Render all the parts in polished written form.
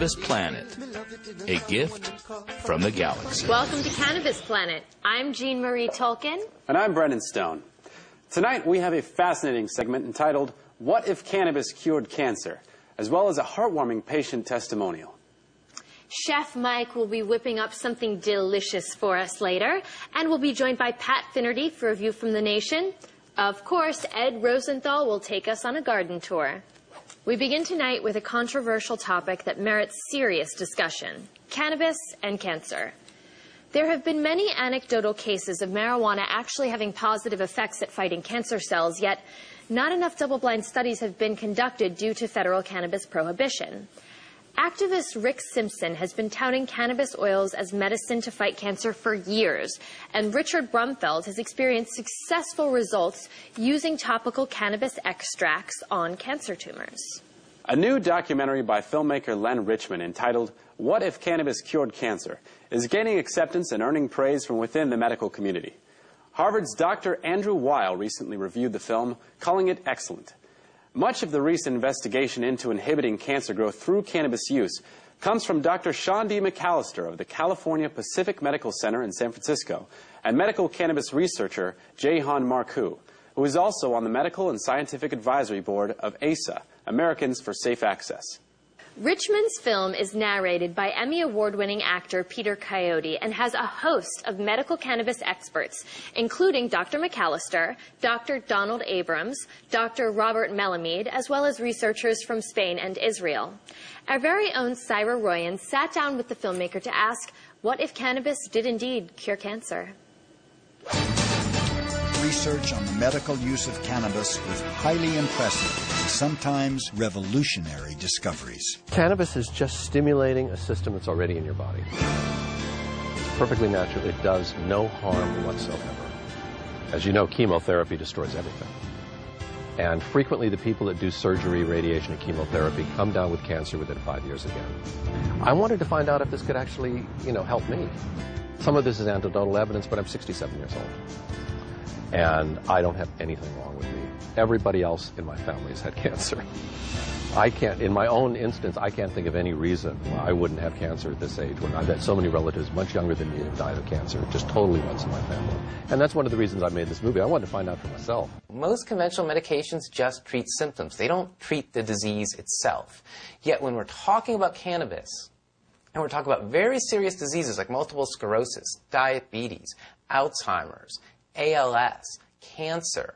Cannabis Planet, a gift from the galaxy. Welcome to Cannabis Planet. I'm Jean Marie Tolkien. And I'm Brendan Stone. Tonight we have a fascinating segment entitled, What If Cannabis Cured Cancer?, as well as a heartwarming patient testimonial. Chef Mike will be whipping up something delicious for us later, and we'll be joined by Pat Finnerty for a view from the nation. Of course, Ed Rosenthal will take us on a garden tour. We begin tonight with a controversial topic that merits serious discussion: cannabis and cancer. There have been many anecdotal cases of marijuana actually having positive effects at fighting cancer cells, yet not enough double-blind studies have been conducted due to federal cannabis prohibition. Activist Rick Simpson has been touting cannabis oils as medicine to fight cancer for years, and Richard Brumfeld has experienced successful results using topical cannabis extracts on cancer tumors. A new documentary by filmmaker Len Richmond entitled, What If Cannabis Cured Cancer?, is gaining acceptance and earning praise from within the medical community. Harvard's Dr. Andrew Weil recently reviewed the film, calling it excellent. Much of the recent investigation into inhibiting cancer growth through cannabis use comes from Dr. Sean D. McAllister of the California Pacific Medical Center in San Francisco and medical cannabis researcher Jehan Marcoux, who is also on the Medical and Scientific Advisory Board of ASA, Americans for Safe Access. Richmond's film is narrated by Emmy Award-winning actor Peter Coyote and has a host of medical cannabis experts, including Dr. McAllister, Dr. Donald Abrams, Dr. Robert Melamede, as well as researchers from Spain and Israel. Our very own Syra Royan sat down with the filmmaker to ask, what if cannabis did indeed cure cancer? Research on the medical use of cannabis with highly impressive and sometimes revolutionary discoveries. Cannabis is just stimulating a system that's already in your body. It's perfectly natural. It does no harm whatsoever. As you know, chemotherapy destroys everything. And frequently the people that do surgery, radiation, and chemotherapy come down with cancer within 5 years again. I wanted to find out if this could actually, help me. Some of this is anecdotal evidence, but I'm 67 years old. And I don't have anything wrong with me. Everybody else in my family has had cancer. In my own instance, I can't think of any reason why I wouldn't have cancer at this age when I've had so many relatives much younger than me who died of cancer. It just totally runs in my family. And that's one of the reasons I made this movie. I wanted to find out for myself. Most conventional medications just treat symptoms. They don't treat the disease itself. Yet when we're talking about cannabis, and we're talking about very serious diseases like multiple sclerosis, diabetes, Alzheimer's, ALS, cancer,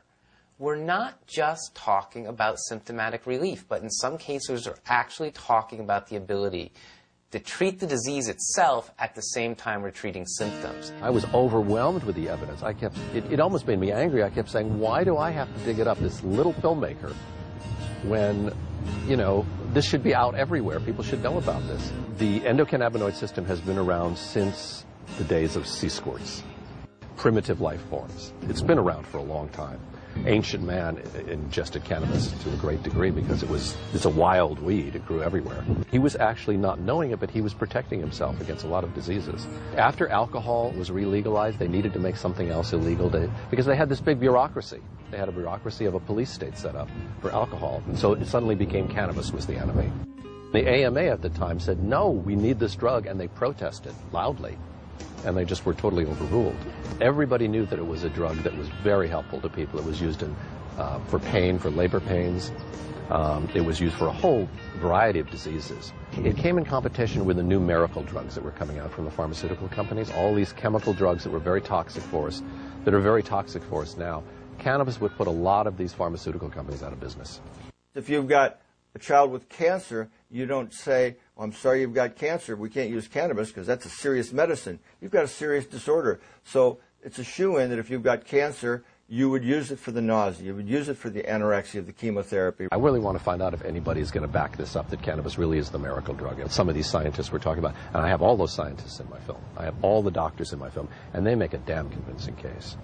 we're not just talking about symptomatic relief, but in some cases we're actually talking about the ability to treat the disease itself at the same time we're treating symptoms. I was overwhelmed with the evidence. It almost made me angry. I kept saying, why do I have to dig it up, this little filmmaker, when, this should be out everywhere. People should know about this. The endocannabinoid system has been around since the days of sea squirts. Primitive life forms. It's been around for a long time. Ancient man ingested cannabis to a great degree because it's a wild weed. It grew everywhere. He was actually not knowing it, but he was protecting himself against a lot of diseases. After alcohol was re-legalized, they needed to make something else illegal because they had this big bureaucracy. They had a bureaucracy of a police state set up for alcohol. And so it suddenly became cannabis was the enemy. The AMA at the time said, no, we need this drug, and they protested loudly. And they just were totally overruled. Everybody knew that it was a drug that was very helpful to people. It was used for pain, for labor pains. It was used for a whole variety of diseases. It came in competition with the new miracle drugs that were coming out from the pharmaceutical companies, all these chemical drugs that were very toxic for us, that are very toxic for us now. Cannabis would put a lot of these pharmaceutical companies out of business. If you've got a child with cancer, you don't say, well, I'm sorry you've got cancer, we can't use cannabis because that's a serious medicine. You've got a serious disorder. So it's a shoo-in that if you've got cancer, you would use it for the nausea, you would use it for the anorexia, the chemotherapy. I really want to find out if anybody is going to back this up, that cannabis really is the miracle drug. And some of these scientists we're talking about, and I have all those scientists in my film. I have all the doctors in my film, and they make a damn convincing case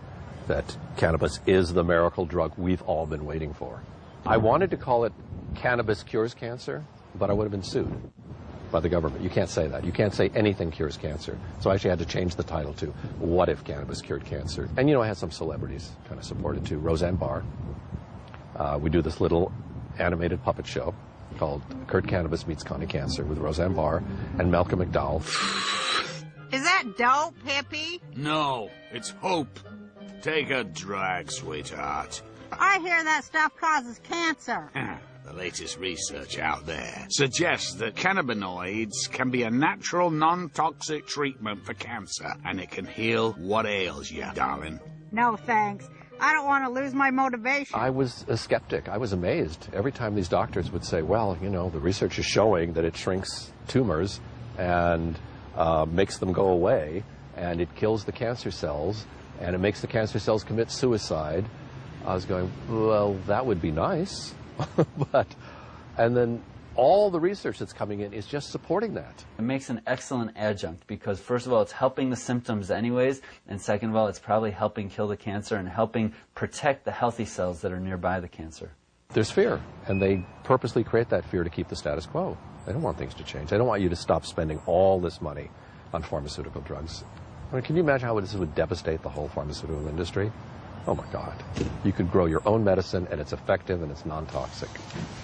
that cannabis is the miracle drug we've all been waiting for. I wanted to call it Cannabis Cures Cancer, but I would have been sued by the government. You can't say that. You can't say anything cures cancer. So I actually had to change the title to What If Cannabis Cured Cancer? And I had some celebrities kind of support it too. Roseanne Barr. We do this little animated puppet show called Kurt Cannabis Meets Connie Cancer with Roseanne Barr and Malcolm McDowell. Is that dope, hippie? No, it's hope. Take a drag, sweetheart. I hear that stuff causes cancer. The latest research out there suggests that cannabinoids can be a natural, non-toxic treatment for cancer, and it can heal what ails you, darling. No thanks. I don't want to lose my motivation. I was a skeptic. I was amazed. Every time these doctors would say, well, you know, the research is showing that it shrinks tumors and makes them go away, and it kills the cancer cells, and it makes the cancer cells commit suicide. I was going, well, that would be nice. And then all the research that's coming in is just supporting that. It makes an excellent adjunct because, first of all, it's helping the symptoms anyways, and second of all, it's probably helping kill the cancer and helping protect the healthy cells that are nearby the cancer. There's fear, and they purposely create that fear to keep the status quo. They don't want things to change. They don't want you to stop spending all this money on pharmaceutical drugs. I mean, can you imagine how this would devastate the whole pharmaceutical industry? Oh my God. You could grow your own medicine and it's effective and it's non-toxic.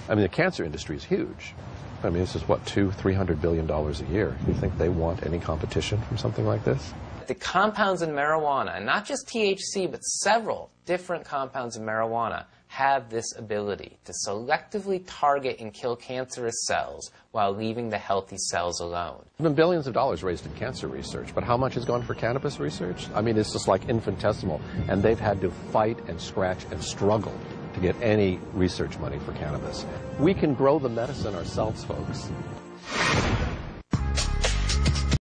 I mean, the cancer industry is huge. I mean, this is what, $200–300 billion a year. You think they want any competition from something like this? The compounds in marijuana, and not just THC, but several different compounds in marijuana, have this ability to selectively target and kill cancerous cells while leaving the healthy cells alone. There have been billions of dollars raised in cancer research, but how much has gone for cannabis research? I mean, it's just like infinitesimal, and they've had to fight and scratch and struggle to get any research money for cannabis. We can grow the medicine ourselves, folks.